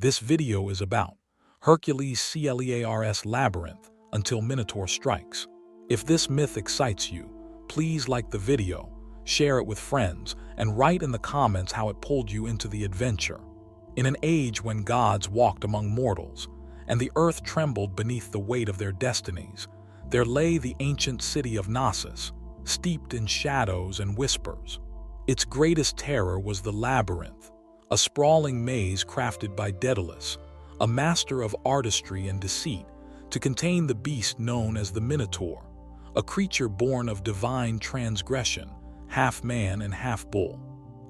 this video is about Hercules Clars Labyrinth until Minotaur strikes. If this myth excites you, please like the video, share it with friends, and write in the comments how it pulled you into the adventure. In an age when gods walked among mortals, and the earth trembled beneath the weight of their destinies, there lay the ancient city of Knossos, steeped in shadows and whispers. Its greatest terror was the Labyrinth, a sprawling maze crafted by Daedalus, a master of artistry and deceit, to contain the beast known as the Minotaur, a creature born of divine transgression, half man and half bull.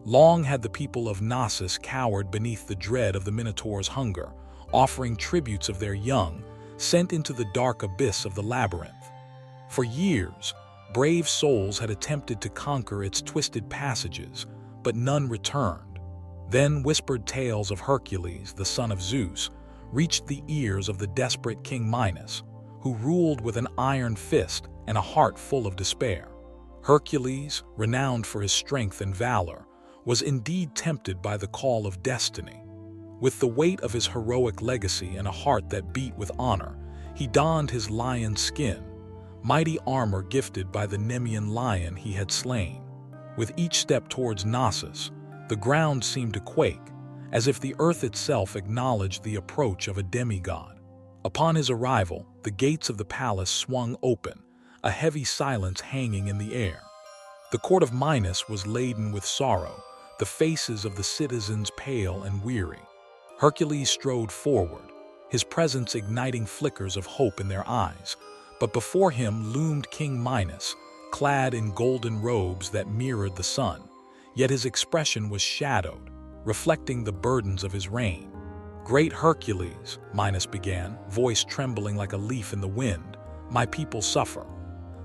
Long had the people of Knossos cowered beneath the dread of the Minotaur's hunger, offering tributes of their young, sent into the dark abyss of the Labyrinth. For years, brave souls had attempted to conquer its twisted passages, but none returned. Then whispered tales of Hercules, the son of Zeus, reached the ears of the desperate King Minos, who ruled with an iron fist and a heart full of despair. Hercules, renowned for his strength and valor, was indeed tempted by the call of destiny. With the weight of his heroic legacy and a heart that beat with honor, he donned his lion's skin, mighty armor gifted by the Nemean lion he had slain. With each step towards Knossos, the ground seemed to quake, as if the earth itself acknowledged the approach of a demigod. Upon his arrival, the gates of the palace swung open, a heavy silence hanging in the air. The court of Minos was laden with sorrow, the faces of the citizens pale and weary. Hercules strode forward, his presence igniting flickers of hope in their eyes, but before him loomed King Minos, clad in golden robes that mirrored the sun, yet his expression was shadowed, reflecting the burdens of his reign. "Great Hercules," Minos began, voice trembling like a leaf in the wind, "my people suffer.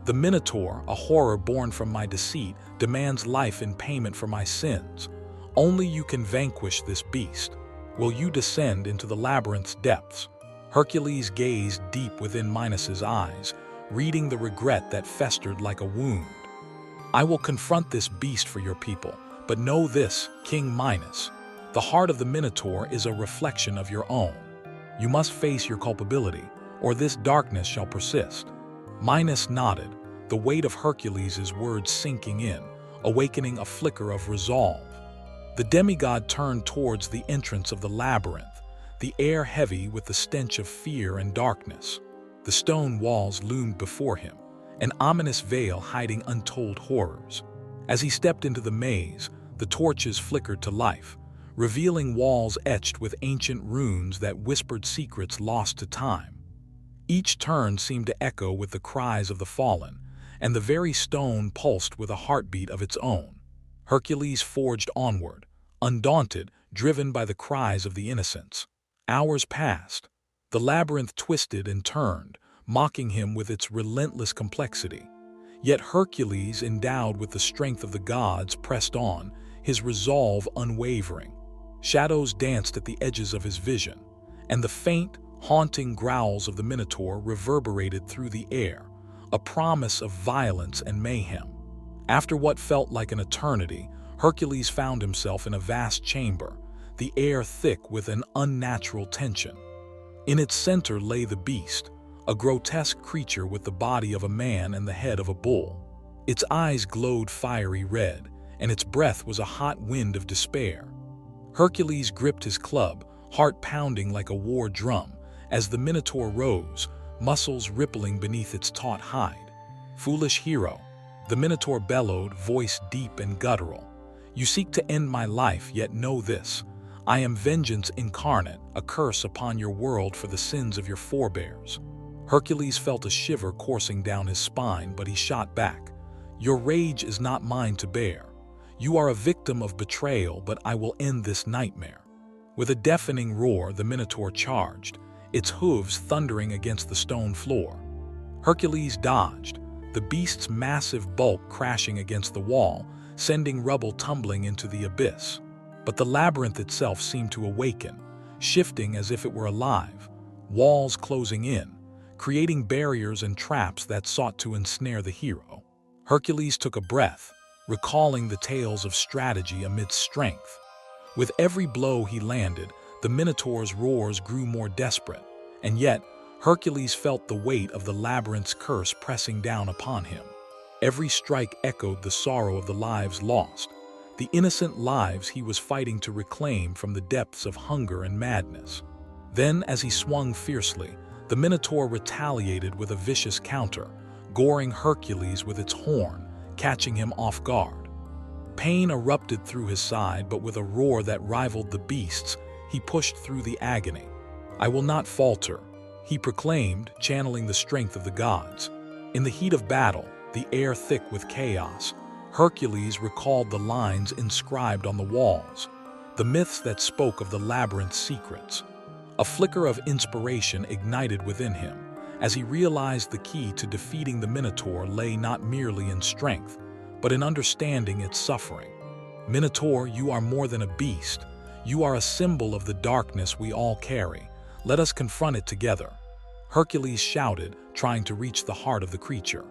The Minotaur, a horror born from my deceit, demands life in payment for my sins. Only you can vanquish this beast. Will you descend into the labyrinth's depths?" Hercules gazed deep within Minos's eyes, reading the regret that festered like a wound. "I will confront this beast for your people, but know this, King Minos. The heart of the Minotaur is a reflection of your own. You must face your culpability, or this darkness shall persist." Minos nodded, the weight of Hercules' words sinking in, awakening a flicker of resolve. The demigod turned towards the entrance of the labyrinth, the air heavy with the stench of fear and darkness. The stone walls loomed before him, an ominous veil hiding untold horrors. As he stepped into the maze, the torches flickered to life, revealing walls etched with ancient runes that whispered secrets lost to time. Each turn seemed to echo with the cries of the fallen, and the very stone pulsed with a heartbeat of its own. Hercules forged onward, undaunted, driven by the cries of the innocents. Hours passed. The labyrinth twisted and turned, mocking him with its relentless complexity. Yet Hercules, endowed with the strength of the gods, pressed on, his resolve unwavering. Shadows danced at the edges of his vision, and the faint, haunting growls of the Minotaur reverberated through the air, a promise of violence and mayhem. After what felt like an eternity, Hercules found himself in a vast chamber, the air thick with an unnatural tension. In its center lay the beast, a grotesque creature with the body of a man and the head of a bull. Its eyes glowed fiery red, and its breath was a hot wind of despair. Hercules gripped his club, heart pounding like a war drum, as the Minotaur rose, muscles rippling beneath its taut hide. "Foolish hero," the Minotaur bellowed, voice deep and guttural. "You seek to end my life, yet know this. I am vengeance incarnate, a curse upon your world for the sins of your forebears." Hercules felt a shiver coursing down his spine, but he shot back. "Your rage is not mine to bear. You are a victim of betrayal, but I will end this nightmare." With a deafening roar, the Minotaur charged, its hooves thundering against the stone floor. Hercules dodged, the beast's massive bulk crashing against the wall, sending rubble tumbling into the abyss. But the labyrinth itself seemed to awaken, shifting as if it were alive, walls closing in, creating barriers and traps that sought to ensnare the hero. Hercules took a breath, recalling the tales of strategy amidst strength. With every blow he landed, The Minotaur's roars grew more desperate, and yet Hercules felt the weight of the labyrinth's curse pressing down upon him. Every strike echoed the sorrow of the lives lost, the innocent lives he was fighting to reclaim from the depths of hunger and madness. Then, as he swung fiercely, the Minotaur retaliated with a vicious counter, goring Hercules with its horn, catching him off guard. Pain erupted through his side, but with a roar that rivaled the beast's, he pushed through the agony. "I will not falter," he proclaimed, channeling the strength of the gods. In the heat of battle, the air thick with chaos, Hercules recalled the lines inscribed on the walls, the myths that spoke of the labyrinth's secrets. A flicker of inspiration ignited within him as he realized the key to defeating the Minotaur lay not merely in strength, but in understanding its suffering. "Minotaur, you are more than a beast. You are a symbol of the darkness we all carry. Let us confront it together," Hercules shouted, trying to reach the heart of the creature.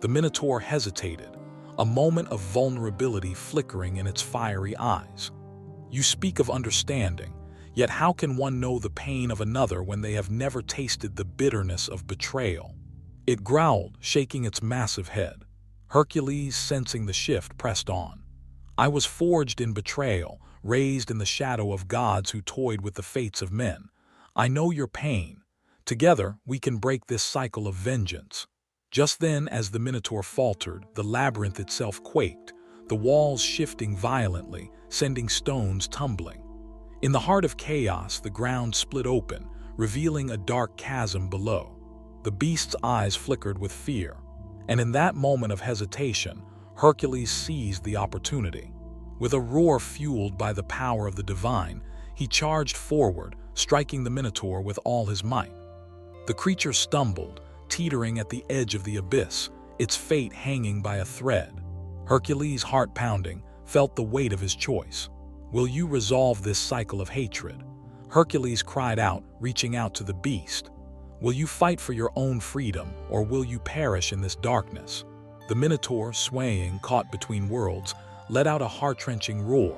The Minotaur hesitated, a moment of vulnerability flickering in its fiery eyes. "You speak of understanding, yet how can one know the pain of another when they have never tasted the bitterness of betrayal?" It growled, shaking its massive head. Hercules, sensing the shift, pressed on. "I was forged in betrayal, raised in the shadow of gods who toyed with the fates of men. I know your pain. Together, we can break this cycle of vengeance." Just then, as the Minotaur faltered, the labyrinth itself quaked, the walls shifting violently, sending stones tumbling. In the heart of chaos, the ground split open, revealing a dark chasm below. The beast's eyes flickered with fear, and in that moment of hesitation, Hercules seized the opportunity. With a roar fueled by the power of the divine, he charged forward, striking the Minotaur with all his might. The creature stumbled, teetering at the edge of the abyss, its fate hanging by a thread. Hercules, heart pounding, felt the weight of his choice. "Will you resolve this cycle of hatred?" Hercules cried out, reaching out to the beast. "Will you fight for your own freedom, or will you perish in this darkness?" The Minotaur, swaying, caught between worlds, let out a heart-wrenching roar.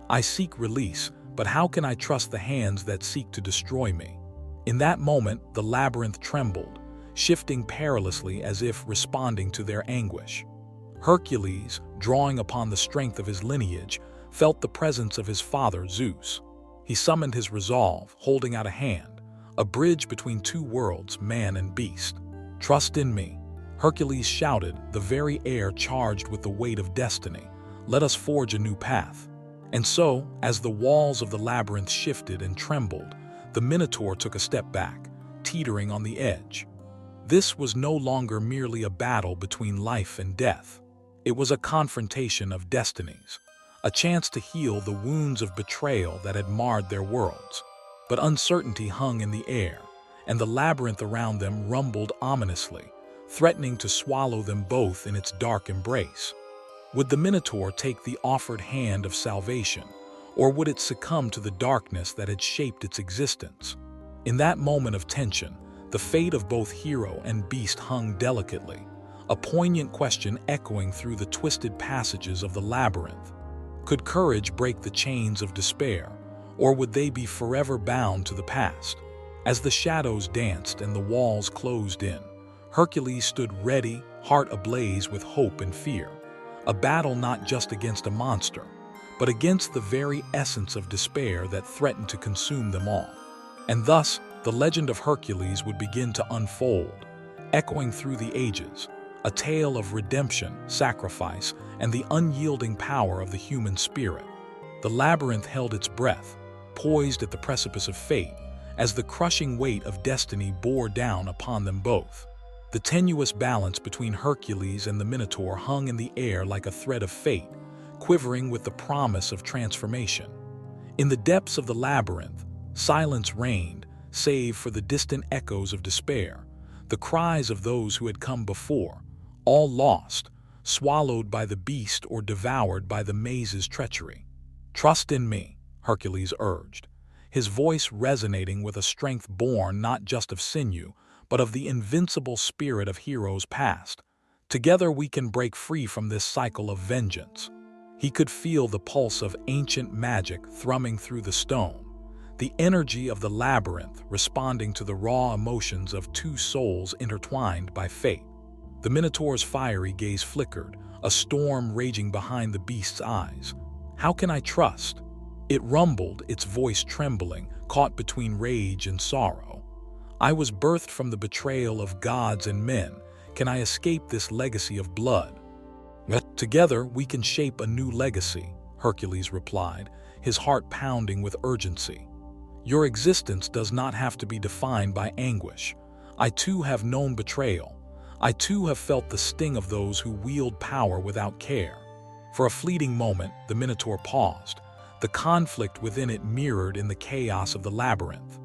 "I seek release, but how can I trust the hands that seek to destroy me?" In that moment, the labyrinth trembled, shifting perilously as if responding to their anguish. Hercules, drawing upon the strength of his lineage, felt the presence of his father, Zeus. He summoned his resolve, holding out a hand, a bridge between two worlds, man and beast. "Trust in me," Hercules shouted, the very air charged with the weight of destiny. "Let us forge a new path." And so, as the walls of the labyrinth shifted and trembled, the Minotaur took a step back, teetering on the edge. This was no longer merely a battle between life and death. It was a confrontation of destinies, a chance to heal the wounds of betrayal that had marred their worlds. But uncertainty hung in the air, and the labyrinth around them rumbled ominously, threatening to swallow them both in its dark embrace. Would the Minotaur take the offered hand of salvation, or would it succumb to the darkness that had shaped its existence? In that moment of tension, the fate of both hero and beast hung delicately, a poignant question echoing through the twisted passages of the labyrinth. Could courage break the chains of despair, or would they be forever bound to the past? As the shadows danced and the walls closed in, Hercules stood ready, heart ablaze with hope and fear. A battle not just against a monster, but against the very essence of despair that threatened to consume them all. And thus, the legend of Hercules would begin to unfold, echoing through the ages, a tale of redemption, sacrifice, and the unyielding power of the human spirit. The labyrinth held its breath, poised at the precipice of fate, as the crushing weight of destiny bore down upon them both. The tenuous balance between Hercules and the Minotaur hung in the air like a thread of fate, quivering with the promise of transformation. In the depths of the labyrinth, silence reigned, save for the distant echoes of despair, the cries of those who had come before, all lost, swallowed by the beast or devoured by the maze's treachery. "Trust in me," Hercules urged, his voice resonating with a strength born not just of sinew, but of the invincible spirit of heroes past. "Together we can break free from this cycle of vengeance." He could feel the pulse of ancient magic thrumming through the stone, the energy of the labyrinth responding to the raw emotions of two souls intertwined by fate. The Minotaur's fiery gaze flickered, a storm raging behind the beast's eyes. "How can I trust?" It rumbled, its voice trembling, caught between rage and sorrow. "I was birthed from the betrayal of gods and men. Can I escape this legacy of blood?" "Together we can shape a new legacy," Hercules replied, his heart pounding with urgency. "Your existence does not have to be defined by anguish. I too have known betrayal. I too have felt the sting of those who wield power without care." For a fleeting moment, the Minotaur paused. The conflict within it mirrored in the chaos of the labyrinth.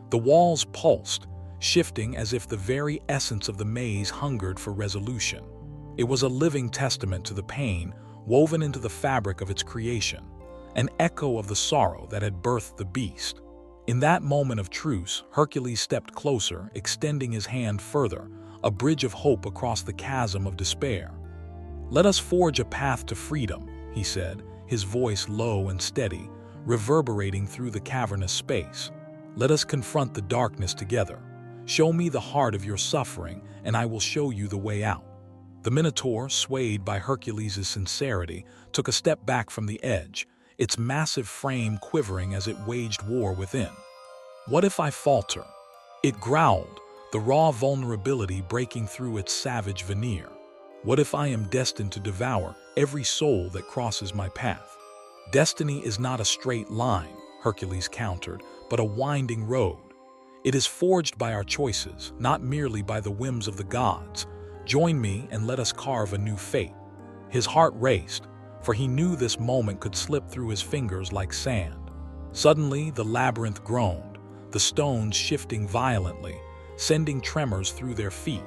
The walls pulsed, shifting as if the very essence of the maze hungered for resolution. It was a living testament to the pain woven into the fabric of its creation, an echo of the sorrow that had birthed the beast. In that moment of truce, Hercules stepped closer, extending his hand further, a bridge of hope across the chasm of despair. "Let us forge a path to freedom," he said, his voice low and steady, reverberating through the cavernous space. "Let us confront the darkness together. Show me the heart of your suffering, and I will show you the way out." The Minotaur, swayed by Hercules' sincerity, took a step back from the edge, its massive frame quivering as it waged war within. "What if I falter?" It growled, the raw vulnerability breaking through its savage veneer. "What if I am destined to devour every soul that crosses my path?" "Destiny is not a straight line," Hercules countered, "but a winding road. It is forged by our choices, not merely by the whims of the gods. Join me and let us carve a new fate." His heart raced, for he knew this moment could slip through his fingers like sand. Suddenly, the labyrinth groaned, the stones shifting violently, sending tremors through their feet.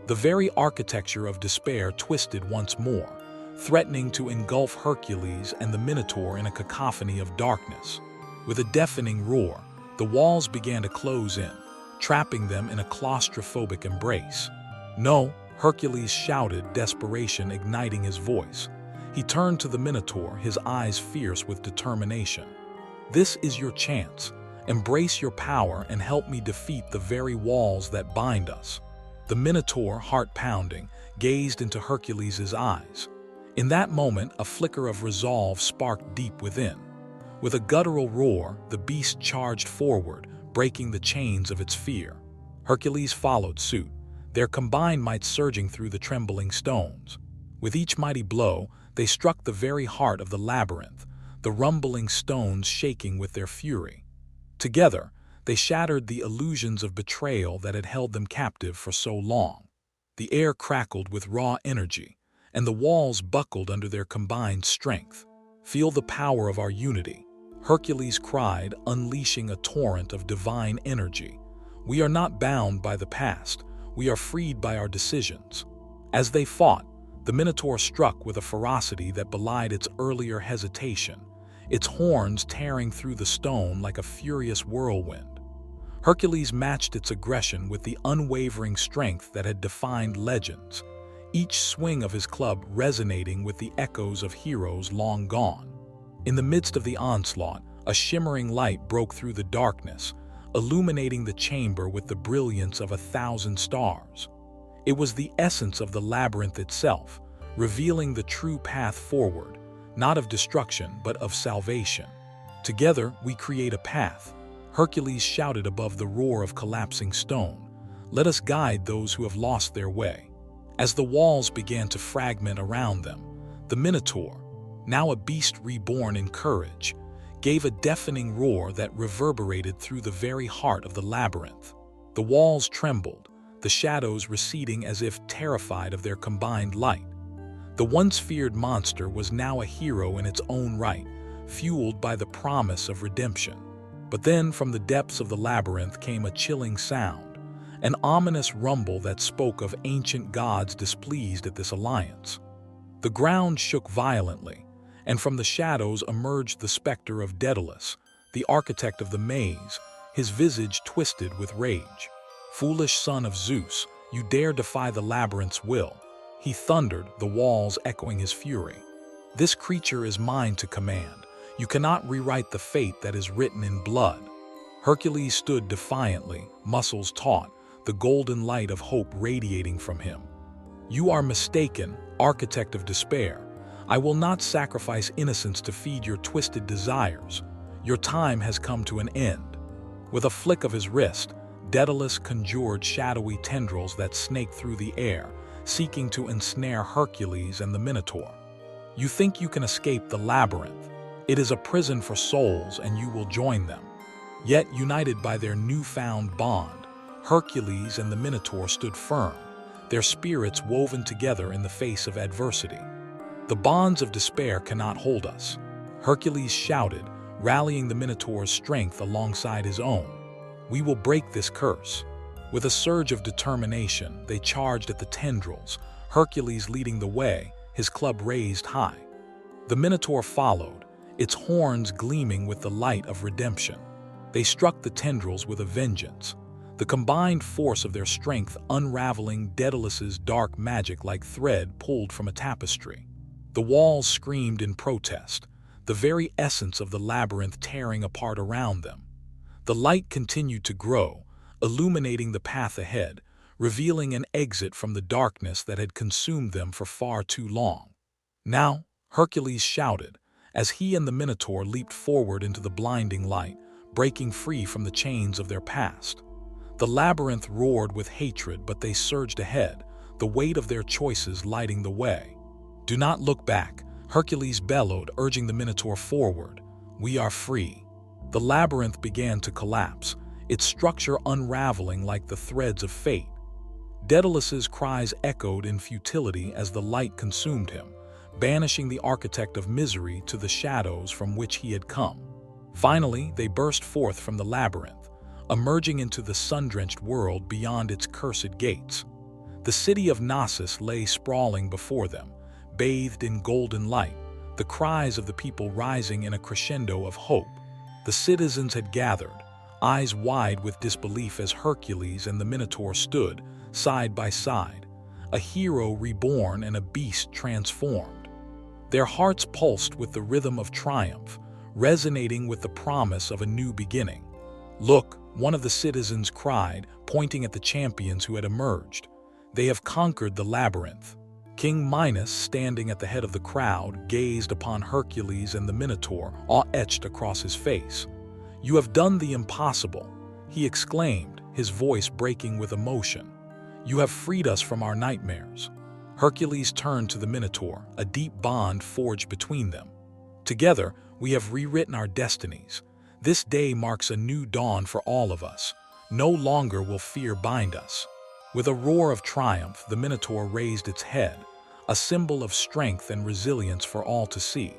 The very architecture of despair twisted once more, threatening to engulf Hercules and the Minotaur in a cacophony of darkness. With a deafening roar, the walls began to close in, trapping them in a claustrophobic embrace. "No," Hercules shouted, desperation igniting his voice. He turned to the Minotaur, his eyes fierce with determination. "This is your chance. Embrace your power and help me defeat the very walls that bind us." The Minotaur, heart pounding, gazed into Hercules' eyes. In that moment, a flicker of resolve sparked deep within. With a guttural roar, the beast charged forward, breaking the chains of its fear. Hercules followed suit, their combined might surging through the trembling stones. With each mighty blow, they struck the very heart of the labyrinth, the rumbling stones shaking with their fury. Together, they shattered the illusions of betrayal that had held them captive for so long. The air crackled with raw energy, and the walls buckled under their combined strength. "Feel the power of our unity," Hercules cried, unleashing a torrent of divine energy. "We are not bound by the past. We are freed by our decisions." As they fought, the Minotaur struck with a ferocity that belied its earlier hesitation, its horns tearing through the stone like a furious whirlwind. Hercules matched its aggression with the unwavering strength that had defined legends, each swing of his club resonating with the echoes of heroes long gone. In the midst of the onslaught, a shimmering light broke through the darkness, illuminating the chamber with the brilliance of 1,000 stars. It was the essence of the labyrinth itself, revealing the true path forward, not of destruction but of salvation. "Together we create a path," Hercules shouted above the roar of collapsing stone. "Let us guide those who have lost their way." As the walls began to fragment around them, the Minotaur, now a beast reborn in courage, gave a deafening roar that reverberated through the very heart of the labyrinth. The walls trembled, the shadows receding as if terrified of their combined light. The once feared monster was now a hero in its own right, fueled by the promise of redemption. But then from the depths of the labyrinth came a chilling sound, an ominous rumble that spoke of ancient gods displeased at this alliance. The ground shook violently, and from the shadows emerged the specter of Daedalus, the architect of the maze, his visage twisted with rage. "Foolish son of Zeus, you dare defy the labyrinth's will," he thundered, the walls echoing his fury. "This creature is mine to command. You cannot rewrite the fate that is written in blood. Hercules stood defiantly, muscles taut, the golden light of hope radiating from him. You are mistaken, architect of despair. I will not sacrifice innocence to feed your twisted desires. Your time has come to an end. With a flick of his wrist, Daedalus conjured shadowy tendrils that snaked through the air, seeking to ensnare Hercules and the Minotaur. You think you can escape the labyrinth. It is a prison for souls, and you will join them. Yet, united by their newfound bond, Hercules and the Minotaur stood firm, their spirits woven together in the face of adversity. The bonds of despair cannot hold us, Hercules shouted, rallying the Minotaur's strength alongside his own. We will break this curse. With a surge of determination, they charged at the tendrils, Hercules leading the way, his club raised high. The Minotaur followed, its horns gleaming with the light of redemption. They struck the tendrils with a vengeance, the combined force of their strength unraveling Daedalus's dark magic like thread pulled from a tapestry. The walls screamed in protest, the very essence of the labyrinth tearing apart around them. The light continued to grow, illuminating the path ahead, revealing an exit from the darkness that had consumed them for far too long. Now, Hercules shouted, as he and the Minotaur leaped forward into the blinding light, breaking free from the chains of their past. The labyrinth roared with hatred, but they surged ahead, the weight of their choices lighting the way. Do not look back, Hercules bellowed, urging the Minotaur forward. We are free. The labyrinth began to collapse, its structure unraveling like the threads of fate. Daedalus's cries echoed in futility as the light consumed him, banishing the architect of misery to the shadows from which he had come. Finally, they burst forth from the labyrinth, emerging into the sun-drenched world beyond its cursed gates. The city of Knossos lay sprawling before them, bathed in golden light, the cries of the people rising in a crescendo of hope. The citizens had gathered, eyes wide with disbelief as Hercules and the Minotaur stood, side by side, a hero reborn and a beast transformed. Their hearts pulsed with the rhythm of triumph, resonating with the promise of a new beginning. Look, one of the citizens cried, pointing at the champions who had emerged. They have conquered the labyrinth. King Minos, standing at the head of the crowd, gazed upon Hercules and the Minotaur, awe etched across his face. You have done the impossible, he exclaimed, his voice breaking with emotion. You have freed us from our nightmares. Hercules turned to the Minotaur, a deep bond forged between them. Together, we have rewritten our destinies. This day marks a new dawn for all of us. No longer will fear bind us. With a roar of triumph, the Minotaur raised its head, a symbol of strength and resilience for all to see.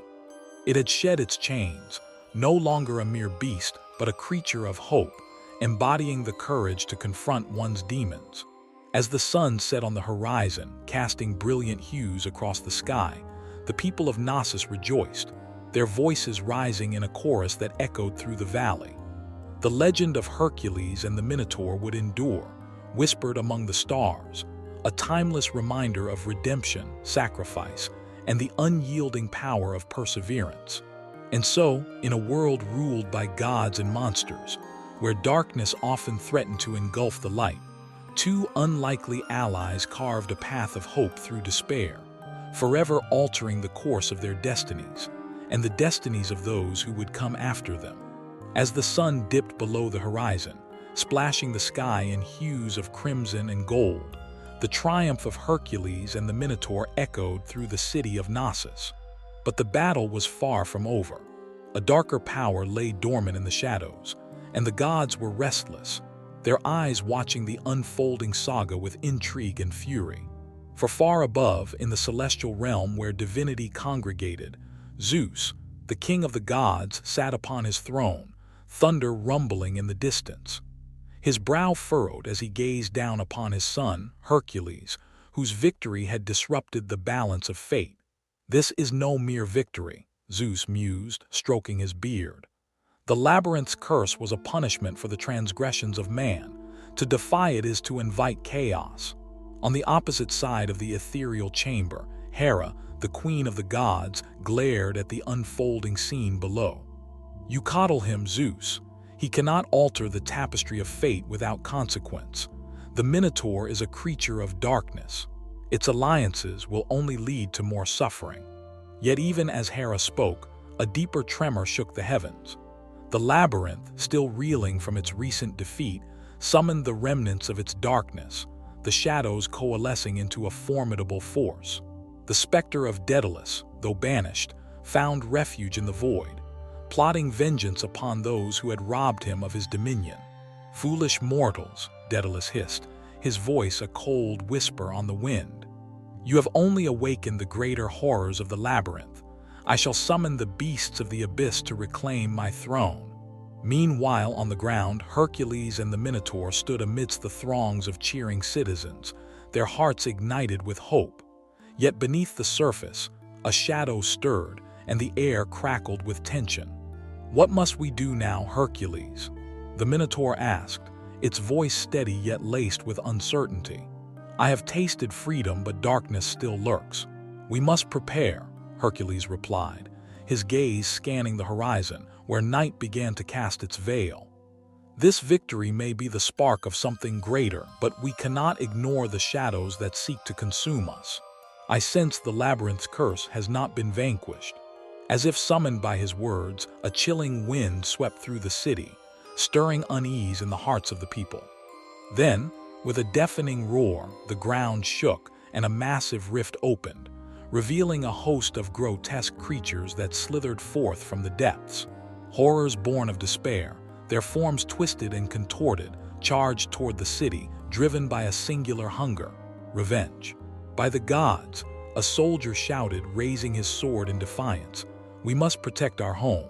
It had shed its chains, no longer a mere beast, but a creature of hope, embodying the courage to confront one's demons. As the sun set on the horizon, casting brilliant hues across the sky, the people of Knossos rejoiced, their voices rising in a chorus that echoed through the valley. The legend of Hercules and the Minotaur would endure, whispered among the stars, a timeless reminder of redemption, sacrifice, and the unyielding power of perseverance. And so, in a world ruled by gods and monsters, where darkness often threatened to engulf the light, two unlikely allies carved a path of hope through despair, forever altering the course of their destinies, and the destinies of those who would come after them. As the sun dipped below the horizon, splashing the sky in hues of crimson and gold, the triumph of Hercules and the Minotaur echoed through the city of Knossos. But the battle was far from over. A darker power lay dormant in the shadows, and the gods were restless, their eyes watching the unfolding saga with intrigue and fury. For far above, in the celestial realm where divinity congregated, Zeus, the king of the gods, sat upon his throne, thunder rumbling in the distance. His brow furrowed as he gazed down upon his son, Hercules, whose victory had disrupted the balance of fate. This is no mere victory, Zeus mused, stroking his beard. The labyrinth's curse was a punishment for the transgressions of man. To defy it is to invite chaos. On the opposite side of the ethereal chamber, Hera, the queen of the gods, glared at the unfolding scene below. "You coddle him, Zeus. He cannot alter the tapestry of fate without consequence. The Minotaur is a creature of darkness. Its alliances will only lead to more suffering." Yet even as Hera spoke, a deeper tremor shook the heavens. The Labyrinth, still reeling from its recent defeat, summoned the remnants of its darkness, the shadows coalescing into a formidable force. The specter of Daedalus, though banished, found refuge in the void, plotting vengeance upon those who had robbed him of his dominion. "Foolish mortals," Daedalus hissed, his voice a cold whisper on the wind. "You have only awakened the greater horrors of the Labyrinth. I shall summon the beasts of the abyss to reclaim my throne." Meanwhile, on the ground, Hercules and the Minotaur stood amidst the throngs of cheering citizens, their hearts ignited with hope. Yet beneath the surface, a shadow stirred, and the air crackled with tension. "What must we do now, Hercules?" the Minotaur asked, its voice steady yet laced with uncertainty. "I have tasted freedom, but darkness still lurks. We must prepare," Hercules replied, his gaze scanning the horizon, where night began to cast its veil. "This victory may be the spark of something greater, but we cannot ignore the shadows that seek to consume us. I sense the Labyrinth's curse has not been vanquished." As if summoned by his words, a chilling wind swept through the city, stirring unease in the hearts of the people. Then, with a deafening roar, the ground shook and a massive rift opened, revealing a host of grotesque creatures that slithered forth from the depths. Horrors born of despair, their forms twisted and contorted, charged toward the city, driven by a singular hunger: revenge. "By the gods," a soldier shouted, raising his sword in defiance, "we must protect our home."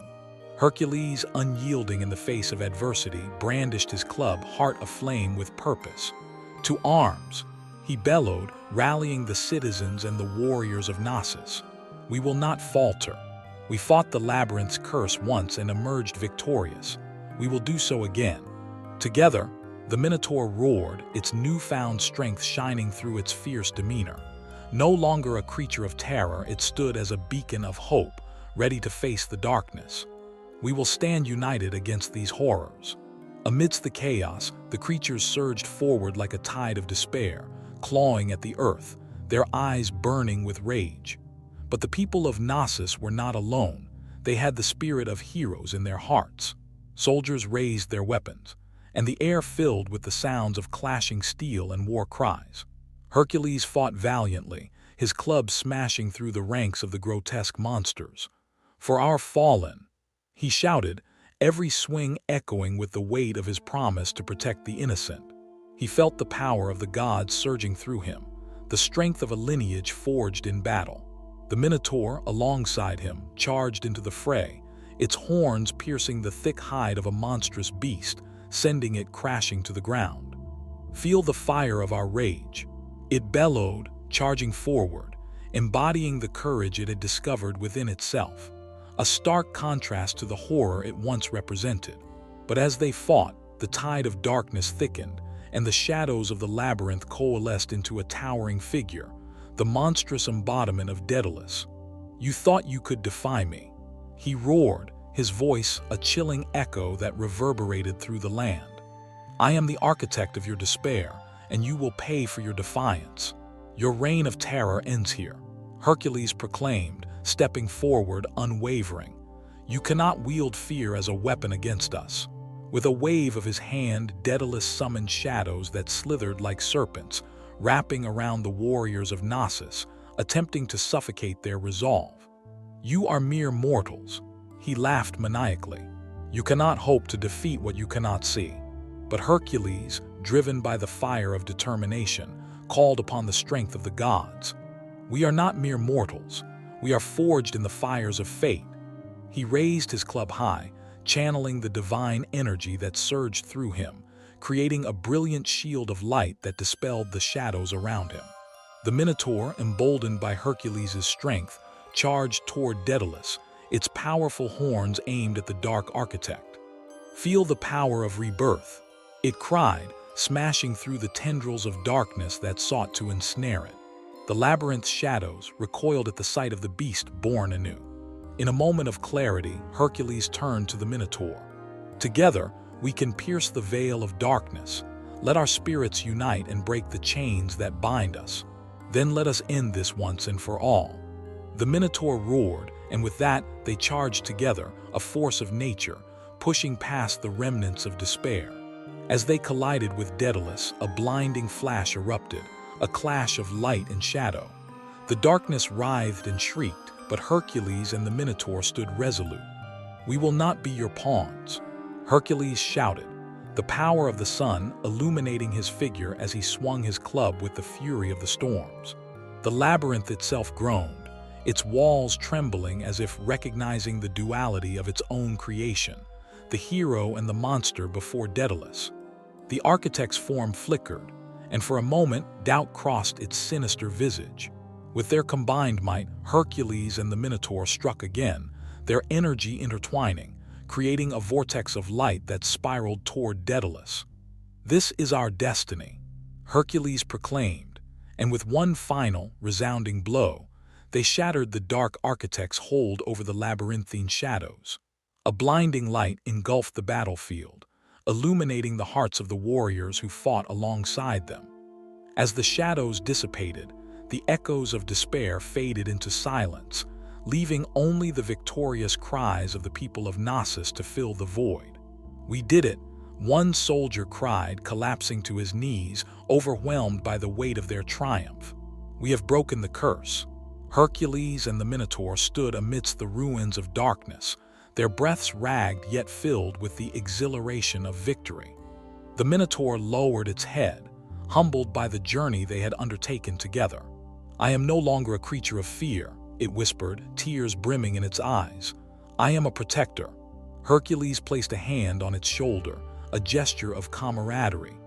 Hercules, unyielding in the face of adversity, brandished his club, heart aflame with purpose. "To arms!" he bellowed, rallying the citizens and the warriors of Knossos. "We will not falter. We fought the Labyrinth's curse once and emerged victorious. We will do so again." Together, the Minotaur roared, its newfound strength shining through its fierce demeanor. No longer a creature of terror, it stood as a beacon of hope, ready to face the darkness. "We will stand united against these horrors." Amidst the chaos, the creatures surged forward like a tide of despair, clawing at the earth, their eyes burning with rage. But the people of Knossos were not alone. They had the spirit of heroes in their hearts. Soldiers raised their weapons, and the air filled with the sounds of clashing steel and war cries. Hercules fought valiantly, his club smashing through the ranks of the grotesque monsters. "For our fallen," he shouted, every swing echoing with the weight of his promise to protect the innocent. He felt the power of the gods surging through him, the strength of a lineage forged in battle. The Minotaur, alongside him, charged into the fray, its horns piercing the thick hide of a monstrous beast, sending it crashing to the ground. "Feel the fire of our rage," it bellowed, charging forward, embodying the courage it had discovered within itself, a stark contrast to the horror it once represented. But as they fought, the tide of darkness thickened, and the shadows of the Labyrinth coalesced into a towering figure, the monstrous embodiment of Daedalus. "You thought you could defy me," he roared, his voice a chilling echo that reverberated through the land. "I am the architect of your despair, and you will pay for your defiance. Your reign of terror ends here," Hercules proclaimed, stepping forward unwavering. "You cannot wield fear as a weapon against us." With a wave of his hand, Daedalus summoned shadows that slithered like serpents, wrapping around the warriors of Knossos, attempting to suffocate their resolve. "You are mere mortals," he laughed maniacally. "You cannot hope to defeat what you cannot see." But Hercules, driven by the fire of determination, called upon the strength of the gods. "We are not mere mortals. We are forged in the fires of fate." He raised his club high, channeling the divine energy that surged through him, creating a brilliant shield of light that dispelled the shadows around him. The Minotaur, emboldened by Hercules' strength, charged toward Daedalus, its powerful horns aimed at the dark architect. "Feel the power of rebirth," it cried, smashing through the tendrils of darkness that sought to ensnare it. The labyrinth's shadows recoiled at the sight of the beast born anew. In a moment of clarity, Hercules turned to the Minotaur. Together, we can pierce the veil of darkness. Let our spirits unite and break the chains that bind us. Then let us end this once and for all. The Minotaur roared, and with that, they charged together, a force of nature, pushing past the remnants of despair. As they collided with Daedalus, a blinding flash erupted, a clash of light and shadow. The darkness writhed and shrieked, but Hercules and the Minotaur stood resolute. "We will not be your pawns," Hercules shouted, the power of the sun illuminating his figure as he swung his club with the fury of the storms. The labyrinth itself groaned, its walls trembling as if recognizing the duality of its own creation, the hero and the monster before Daedalus. The architect's form flickered, and for a moment doubt crossed its sinister visage. With their combined might, Hercules and the Minotaur struck again, their energy intertwining, creating a vortex of light that spiraled toward Daedalus. "This is our destiny," Hercules proclaimed, and with one final, resounding blow, they shattered the dark architect's hold over the labyrinthine shadows. A blinding light engulfed the battlefield, illuminating the hearts of the warriors who fought alongside them. As the shadows dissipated, the echoes of despair faded into silence, leaving only the victorious cries of the people of Knossos to fill the void. "We did it," one soldier cried, collapsing to his knees, overwhelmed by the weight of their triumph. "We have broken the curse." Hercules and the Minotaur stood amidst the ruins of darkness, their breaths ragged yet filled with the exhilaration of victory. The Minotaur lowered its head, humbled by the journey they had undertaken together. "I am no longer a creature of fear," it whispered, tears brimming in its eyes. "I am a protector." Hercules placed a hand on its shoulder, a gesture of camaraderie.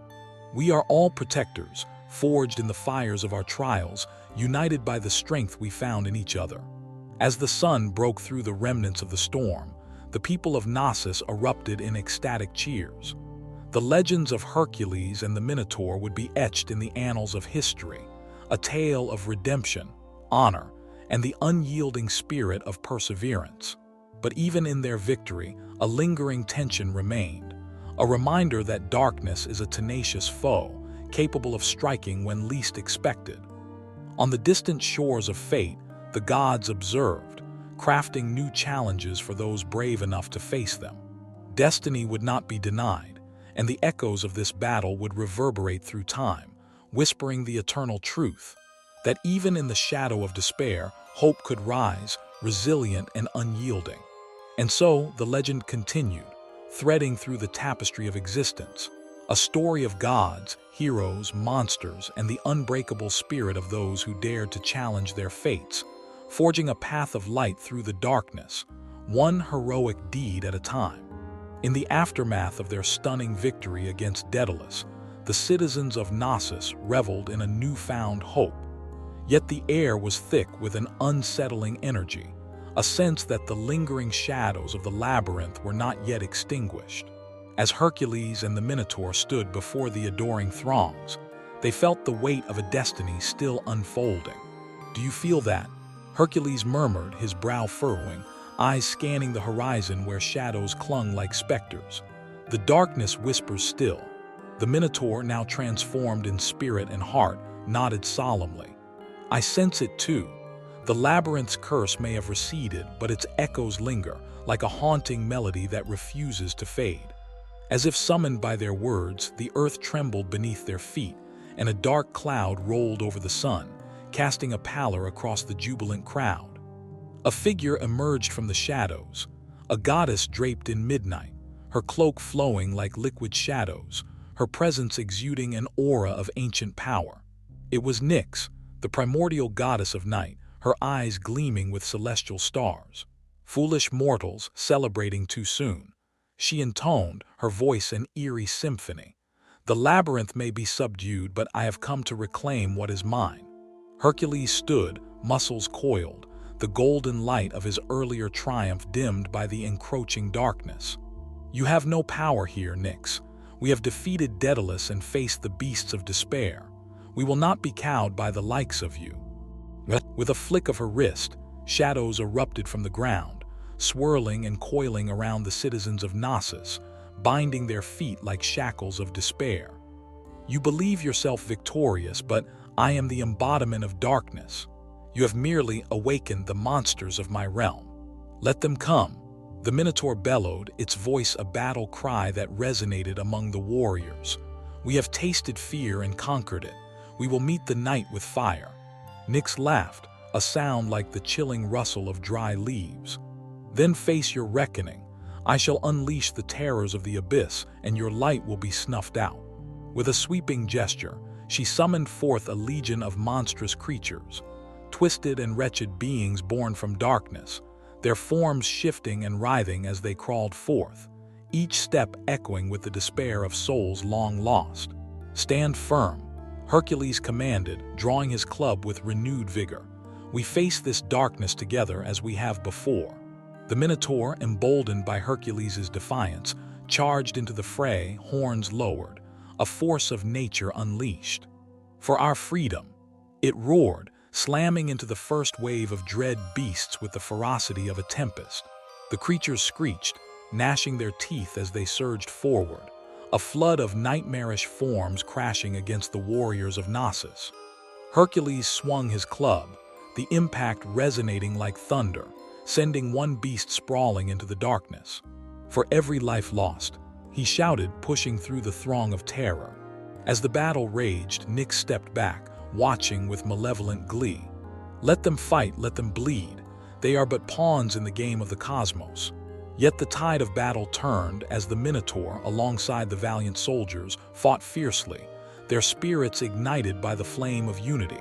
"We are all protectors, forged in the fires of our trials, united by the strength we found in each other." As the sun broke through the remnants of the storm, the people of Knossos erupted in ecstatic cheers. The legends of Hercules and the Minotaur would be etched in the annals of history, a tale of redemption, honor, and the unyielding spirit of perseverance. But even in their victory, a lingering tension remained, a reminder that darkness is a tenacious foe, capable of striking when least expected. On the distant shores of fate, the gods observed, crafting new challenges for those brave enough to face them. Destiny would not be denied, and the echoes of this battle would reverberate through time, whispering the eternal truth, that even in the shadow of despair, hope could rise, resilient and unyielding. And so the legend continued, threading through the tapestry of existence, a story of gods, heroes, monsters, and the unbreakable spirit of those who dared to challenge their fates, forging a path of light through the darkness, one heroic deed at a time. In the aftermath of their stunning victory against Daedalus, the citizens of Knossos reveled in a newfound hope. Yet the air was thick with an unsettling energy, a sense that the lingering shadows of the labyrinth were not yet extinguished. As Hercules and the Minotaur stood before the adoring throngs, they felt the weight of a destiny still unfolding. "Do you feel that?" Hercules murmured, his brow furrowing, eyes scanning the horizon where shadows clung like specters. The darkness whispers still. The Minotaur, now transformed in spirit and heart, nodded solemnly. "I sense it too. The labyrinth's curse may have receded, but its echoes linger, like a haunting melody that refuses to fade." As if summoned by their words, the earth trembled beneath their feet, and a dark cloud rolled over the sun, casting a pallor across the jubilant crowd. A figure emerged from the shadows, a goddess draped in midnight, her cloak flowing like liquid shadows, her presence exuding an aura of ancient power. It was Nyx, the primordial goddess of night, her eyes gleaming with celestial stars. "Foolish mortals, celebrating too soon," she intoned, her voice an eerie symphony. "The labyrinth may be subdued, but I have come to reclaim what is mine." Hercules stood, muscles coiled, the golden light of his earlier triumph dimmed by the encroaching darkness. "You have no power here, Nyx. We have defeated Daedalus and faced the beasts of despair. We will not be cowed by the likes of you." With a flick of her wrist, shadows erupted from the ground, swirling and coiling around the citizens of Knossos, binding their feet like shackles of despair. You believe yourself victorious, but I am the embodiment of darkness. You have merely awakened the monsters of my realm. Let them come. The Minotaur bellowed, its voice a battle cry that resonated among the warriors. We have tasted fear and conquered it. We will meet the night with fire. Nyx laughed, a sound like the chilling rustle of dry leaves. Then face your reckoning. I shall unleash the terrors of the abyss, and your light will be snuffed out. With a sweeping gesture, she summoned forth a legion of monstrous creatures, twisted and wretched beings born from darkness, their forms shifting and writhing as they crawled forth, each step echoing with the despair of souls long lost. Stand firm, Hercules commanded, drawing his club with renewed vigor. We face this darkness together as we have before. The Minotaur, emboldened by Hercules' defiance, charged into the fray, horns lowered, a force of nature unleashed. For our freedom, it roared, slamming into the first wave of dread beasts with the ferocity of a tempest. The creatures screeched, gnashing their teeth as they surged forward, a flood of nightmarish forms crashing against the warriors of Knossos. Hercules swung his club, the impact resonating like thunder, sending one beast sprawling into the darkness. For every life lost, he shouted, pushing through the throng of terror. As the battle raged, Nyx stepped back, watching with malevolent glee. Let them fight, let them bleed. They are but pawns in the game of the cosmos. Yet the tide of battle turned as the Minotaur, alongside the valiant soldiers, fought fiercely, their spirits ignited by the flame of unity.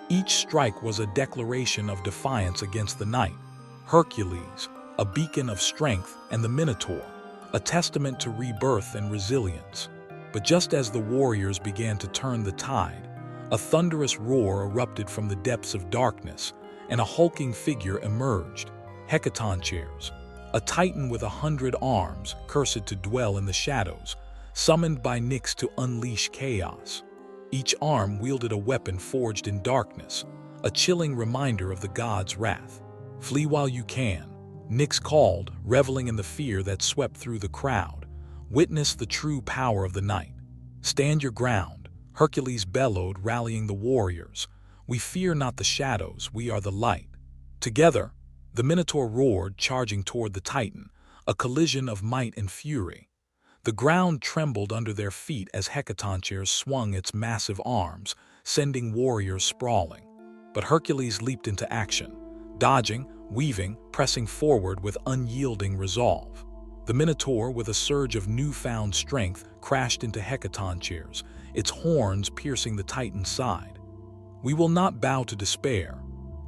Each strike was a declaration of defiance against the night. Hercules, a beacon of strength, and the Minotaur, a testament to rebirth and resilience. But just as the warriors began to turn the tide, a thunderous roar erupted from the depths of darkness, and a hulking figure emerged, Hecatoncheires, a titan with 100 arms, cursed to dwell in the shadows, summoned by Nyx to unleash chaos. Each arm wielded a weapon forged in darkness, a chilling reminder of the god's wrath. Flee while you can, Nyx called, reveling in the fear that swept through the crowd. Witness the true power of the night. Stand your ground, Hercules bellowed, rallying the warriors. We fear not the shadows, we are the light. Together, the Minotaur roared, charging toward the Titan, a collision of might and fury. The ground trembled under their feet as Hecatoncheires swung its massive arms, sending warriors sprawling. But Hercules leaped into action, dodging, weaving, pressing forward with unyielding resolve. The Minotaur, with a surge of newfound strength, crashed into Hecatoncheires, its horns piercing the Titan's side. We will not bow to despair,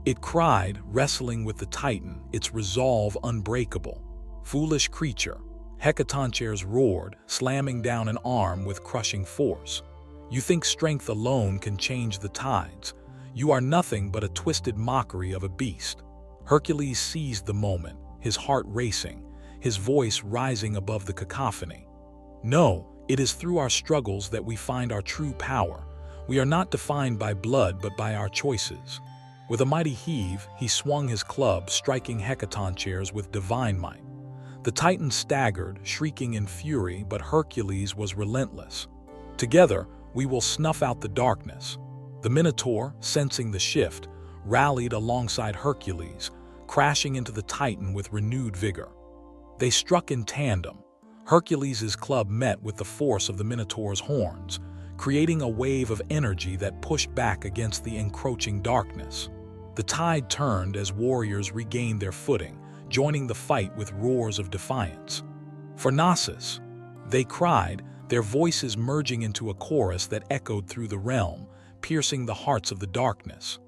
it cried, wrestling with the Titan, its resolve unbreakable. Foolish creature, Hecatoncheires roared, slamming down an arm with crushing force. You think strength alone can change the tides. You are nothing but a twisted mockery of a beast. Hercules seized the moment, his heart racing, his voice rising above the cacophony. No, it is through our struggles that we find our true power. We are not defined by blood but by our choices. With a mighty heave, he swung his club, striking Hecatoncheires with divine might. The Titan staggered, shrieking in fury, but Hercules was relentless. Together, we will snuff out the darkness. The Minotaur, sensing the shift, rallied alongside Hercules, crashing into the Titan with renewed vigor. They struck in tandem. Hercules' club met with the force of the Minotaur's horns, creating a wave of energy that pushed back against the encroaching darkness. The tide turned as warriors regained their footing, joining the fight with roars of defiance. For Knossos, they cried, their voices merging into a chorus that echoed through the realm, piercing the hearts of the darkness.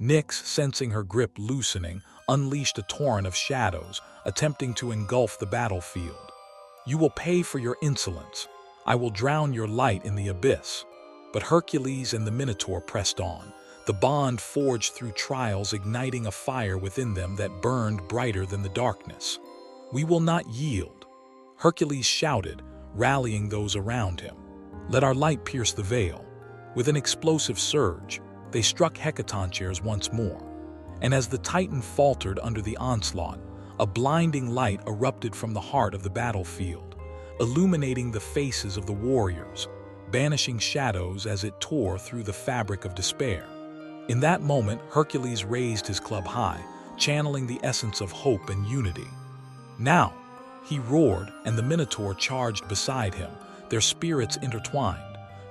Nyx, sensing her grip loosening, unleashed a torrent of shadows, attempting to engulf the battlefield. You will pay for your insolence. I will drown your light in the abyss. But Hercules and the Minotaur pressed on, the bond forged through trials igniting a fire within them that burned brighter than the darkness. We will not yield, Hercules shouted, rallying those around him. Let our light pierce the veil. With an explosive surge, they struck hecatombs once more. And as the Titan faltered under the onslaught, a blinding light erupted from the heart of the battlefield, illuminating the faces of the warriors, banishing shadows as it tore through the fabric of despair. In that moment, Hercules raised his club high, channeling the essence of hope and unity. "Now!" he roared, and the Minotaur charged beside him, their spirits intertwined,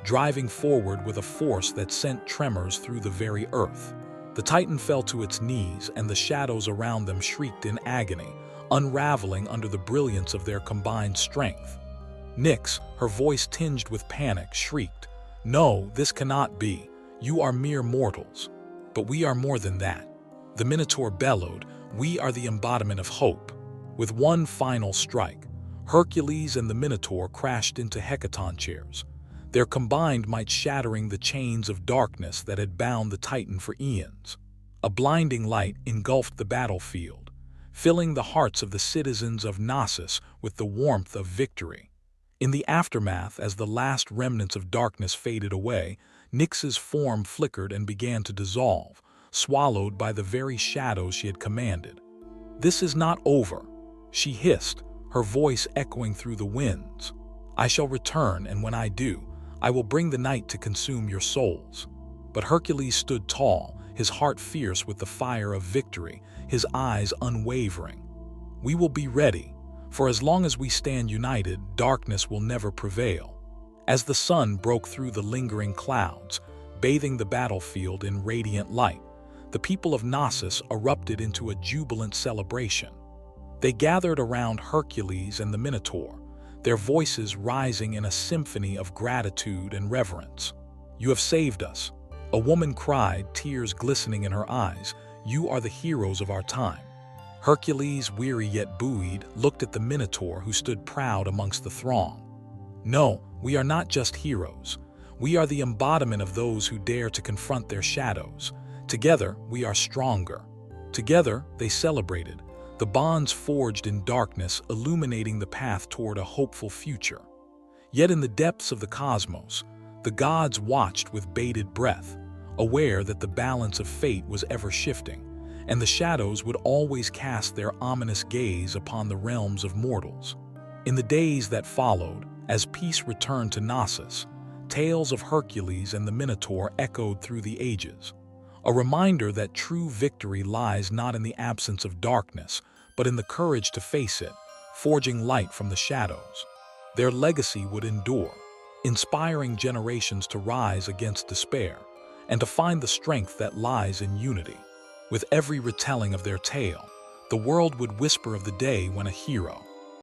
driving forward with a force that sent tremors through the very earth. The Titan fell to its knees, and the shadows around them shrieked in agony, unraveling under the brilliance of their combined strength. Nyx, her voice tinged with panic, shrieked, "No, this cannot be. You are mere mortals. But we are more than that." The Minotaur bellowed, "We are the embodiment of hope." With one final strike, Hercules and the Minotaur crashed into hecatombs, their combined might shattering the chains of darkness that had bound the Titan for eons. A blinding light engulfed the battlefield, filling the hearts of the citizens of Knossos with the warmth of victory. In the aftermath, as the last remnants of darkness faded away, Nyx's form flickered and began to dissolve, swallowed by the very shadows she had commanded. "This is not over," she hissed, her voice echoing through the winds. "I shall return, and when I do, I will bring the night to consume your souls." But Hercules stood tall, his heart fierce with the fire of victory, his eyes unwavering. "We will be ready, for as long as we stand united, darkness will never prevail." As the sun broke through the lingering clouds, bathing the battlefield in radiant light, the people of Knossos erupted into a jubilant celebration. They gathered around Hercules and the Minotaur, their voices rising in a symphony of gratitude and reverence. "You have saved us," a woman cried, tears glistening in her eyes. "You are the heroes of our time." Hercules, weary yet buoyed, looked at the Minotaur, who stood proud amongst the throng. "No, we are not just heroes. We are the embodiment of those who dare to confront their shadows. Together, we are stronger." Together, they celebrated, the bonds forged in darkness illuminating the path toward a hopeful future. Yet in the depths of the cosmos, the gods watched with bated breath, aware that the balance of fate was ever shifting, and the shadows would always cast their ominous gaze upon the realms of mortals. In the days that followed, as peace returned to Knossos, tales of Hercules and the Minotaur echoed through the ages, a reminder that true victory lies not in the absence of darkness, but in the courage to face it, forging light from the shadows. Their legacy would endure, inspiring generations to rise against despair and to find the strength that lies in unity. With every retelling of their tale, the world would whisper of the day when a hero,